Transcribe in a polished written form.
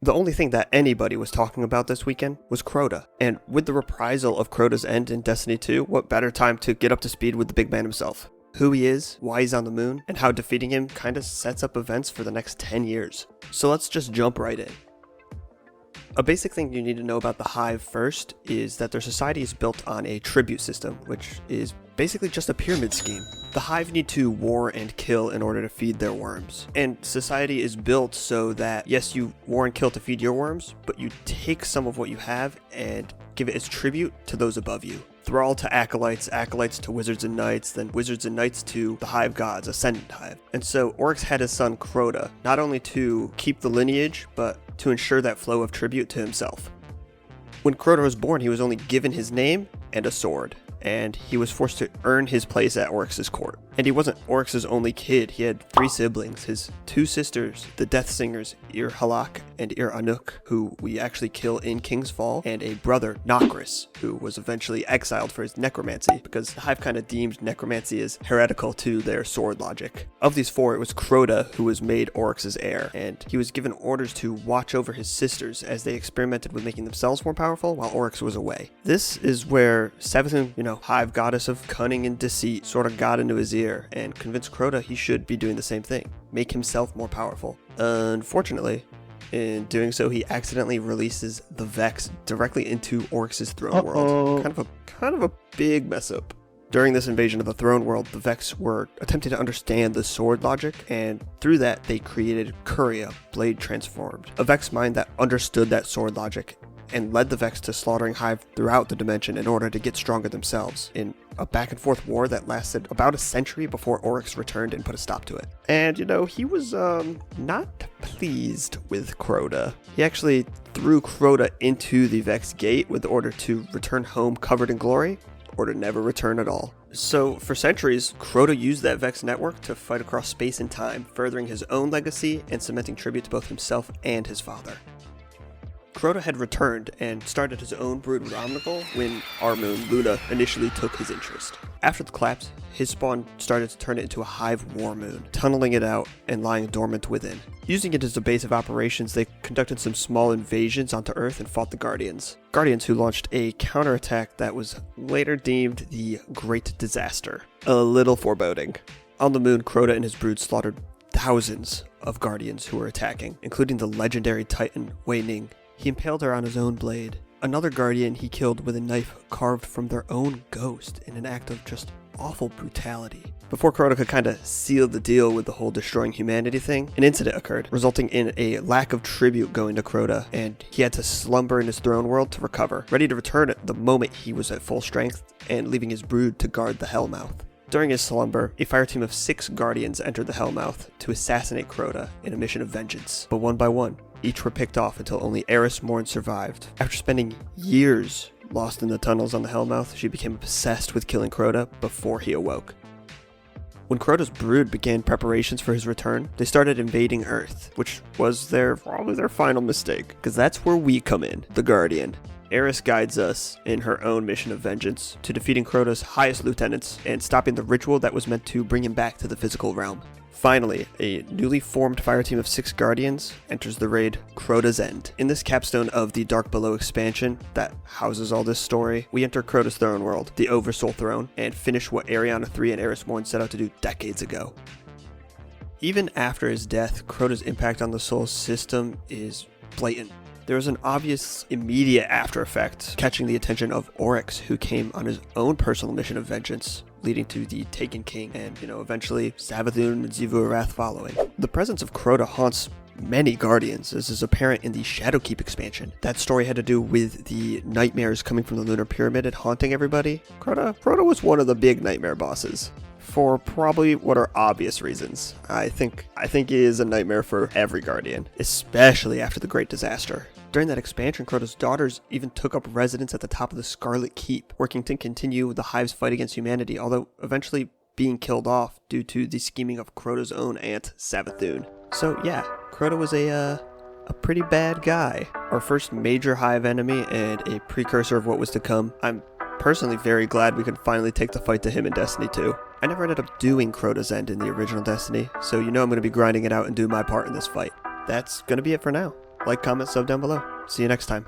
The only thing that anybody was talking about this weekend was Crota, and with the reprisal of Crota's end in Destiny 2, what better time to get up to speed with the big man himself? Who he is, why he's on the moon, and how defeating him kinda sets up events for the next 10 years. So let's just jump right in. A basic thing you need to know about the Hive first is that their society is built on a tribute system, which is basically just a pyramid scheme. The Hive need to war and kill in order to feed their worms. And society is built so that, yes, you war and kill to feed your worms, but you take some of what you have and give it as tribute to those above you. Thrall to acolytes, acolytes to wizards and knights, then wizards and knights to the Hive gods, Ascendant Hive. And so Oryx had his son Crota, not only to keep the lineage, but to ensure that flow of tribute to himself. When Crota was born, he was only given his name and a sword, and he was forced to earn his place at Oryx's court. And he wasn't Oryx's only kid, he had 3 siblings, his 2 sisters, the Death Singers, Ir Halak and Ir Anuk, who we actually kill in King's Fall, and a brother, Nokris, who was eventually exiled for his necromancy, because the Hive kind of deemed necromancy as heretical to their sword logic. Of these 4, it was Crota who was made Oryx's heir, and he was given orders to watch over his sisters as they experimented with making themselves more powerful while Oryx was away. This is where Savathun, Hive goddess of cunning and deceit, sort of got into his ear and convinced Crota he should be doing the same thing, make himself more powerful. Unfortunately, in doing so, he accidentally releases the Vex directly into Oryx's throne world. Kind of a big mess up. During this invasion of the throne world, the Vex were attempting to understand the sword logic, and through that they created Curia, Blade Transformed, a Vex mind that understood that sword logic and led the Vex to slaughtering Hive throughout the dimension in order to get stronger themselves, in a back and forth war that lasted about a century before Oryx returned and put a stop to it. And he was not pleased with Crota. He actually threw Crota into the Vex gate with the order to return home covered in glory, or to never return at all. So for centuries, Crota used that Vex network to fight across space and time, furthering his own legacy and cementing tribute to both himself and his father. Crota had returned and started his own brood with Omnigul when our moon, Luna, initially took his interest. After the collapse, his spawn started to turn it into a Hive war moon, tunneling it out and lying dormant within. Using it as a base of operations, they conducted some small invasions onto Earth and fought the Guardians. Guardians who launched a counterattack that was later deemed the Great Disaster. A little foreboding. On the moon, Crota and his brood slaughtered thousands of Guardians who were attacking, including the legendary Titan, Wei Ning. He impaled her on his own blade. Another Guardian he killed with a knife carved from their own ghost in an act of just awful brutality. Before Crota could kinda seal the deal with the whole destroying humanity thing, an incident occurred, resulting in a lack of tribute going to Crota, and he had to slumber in his throne world to recover, ready to return at the moment he was at full strength, and leaving his brood to guard the Hellmouth. During his slumber, a fireteam of 6 Guardians entered the Hellmouth to assassinate Crota in a mission of vengeance, but one by one, each were picked off until only Eris Morn survived. After spending years lost in the tunnels on the Hellmouth, she became obsessed with killing Crota before he awoke. When Crota's brood began preparations for his return, they started invading Earth, which was probably their final mistake, because that's where we come in, the Guardian. Eris guides us in her own mission of vengeance to defeating Crota's highest lieutenants and stopping the ritual that was meant to bring him back to the physical realm. Finally, a newly formed fireteam of 6 Guardians enters the raid Crota's End. In this capstone of the Dark Below expansion that houses all this story, we enter Crota's throne world, the Oversoul Throne, and finish what Ariana 3 and Eris Morn set out to do decades ago. Even after his death, Crota's impact on the Soul system is blatant. There was an obvious immediate after effect, catching the attention of Oryx, who came on his own personal mission of vengeance, leading to the Taken King, and, eventually Savathun and Xivu Arath following. The presence of Crota haunts many Guardians, as is apparent in the Shadowkeep expansion. That story had to do with the nightmares coming from the Lunar Pyramid and haunting everybody. Crota was one of the big nightmare bosses, for probably what are obvious reasons. I think he is a nightmare for every Guardian, especially after the Great Disaster. During that expansion, Crota's daughters even took up residence at the top of the Scarlet Keep, working to continue the Hive's fight against humanity, although eventually being killed off due to the scheming of Crota's own aunt, Savathun. So yeah, Crota was a pretty bad guy. Our first major Hive enemy and a precursor of what was to come. I'm personally very glad we could finally take the fight to him in Destiny 2. I never ended up doing Crota's End in the original Destiny, so I'm going to be grinding it out and doing my part in this fight. That's going to be it for now. like, comment, sub down below. See you next time.